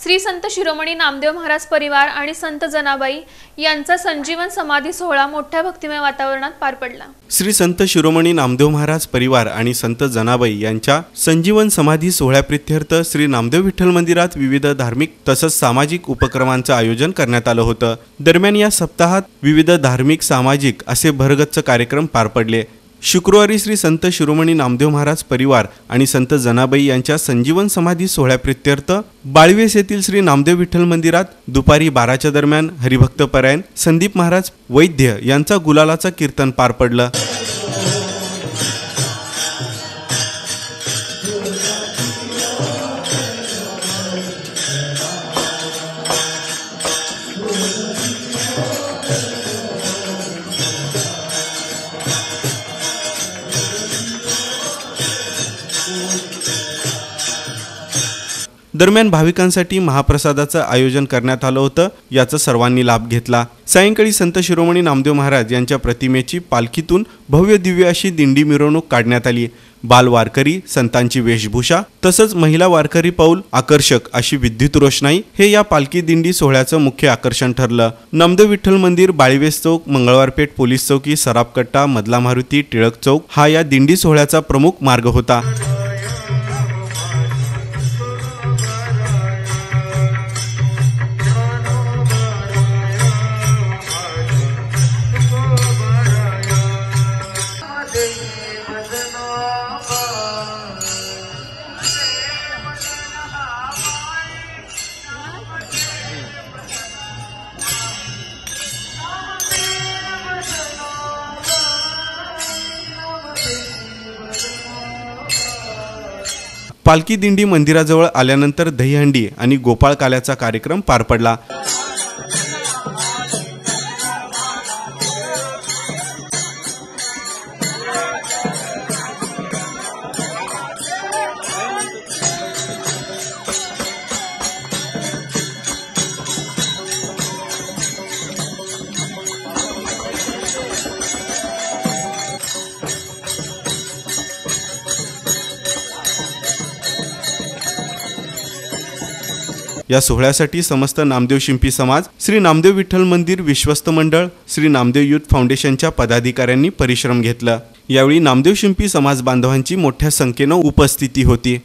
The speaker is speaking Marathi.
श्री संत शिरोमणी नामदेव महाराज परिवार आणि संत जनाबाई यांचा संजीवन समाधी सोहळा मोठ्या भक्तिमय वातावरणात पार पडला। श्री संत शिरोमणी नामदेव महाराज परिवार आणि संत जनाबाई यांच्या संजीवन समाधी सोहळ्याप्रित्यर्थ श्री नामदेव विठ्ठल मंदिरात विविध धार्मिक तसंच सामाजिक उपक्रमांचं आयोजन करण्यात आलं होतं। दरम्यान या सप्ताहात विविध धार्मिक सामाजिक असे भरगच्च कार्यक्रम पार पडले। शुक्रवारी श्री संत शिरोमणी नामदेव महाराज परिवार आणि संत जनाबाई यांच्या संजीवन समाधी सोहळ्याप्रित्यर्थ बाळवेस येथील श्री नामदेव विठ्ठल मंदिरात दुपारी 12च्या दरम्यान हरिभक्त परायण संदीप महाराज वैद्य यांचा गुलालाचा कीर्तन पार पडलं। दरम्यान भाविकांसाठी महाप्रसादाचं आयोजन करण्यात आलं होतं। याचा सर्वांनी लाभ घेतला। सायंकाळी संत शिरोमणी नामदेव महाराज यांच्या प्रतिमेची पालखीतून भव्य दिव्य अशी दिंडी मिरवणूक काढण्यात आली। बाल वारकरी, संतांची वेशभूषा तसंच महिला वारकरी पाऊल आकर्षक अशी विद्युत रोषणाई हे या पालखी दिंडी सोहळ्याचं मुख्य आकर्षण ठरलं। नामदेव विठ्ठल मंदिर, बाळवेस चौक, मंगळवार पेठ पोलीस चौकी, सराफकट्टा, मधला मारुती, टिळक चौक हा या दिंडी सोहळ्याचा प्रमुख मार्ग होता। पालखी दिंडी मंदिराजवळ आल्यानंतर दहीहंडी आणि गोपाळ काल्याचा कार्यक्रम पार पडला। या सोहळ्यासाठी समस्त नामदेव शिंपी समाज, श्री नामदेव विठ्ठल मंदिर विश्वस्त मंडळ, श्री नामदेव युथ फाउंडेशनच्या पदाधिकाऱ्यांनी परिश्रम घेतला। यावेळी नामदेव शिंपी समाज बांधवांची मोठ्या संख्येने उपस्थिती होती।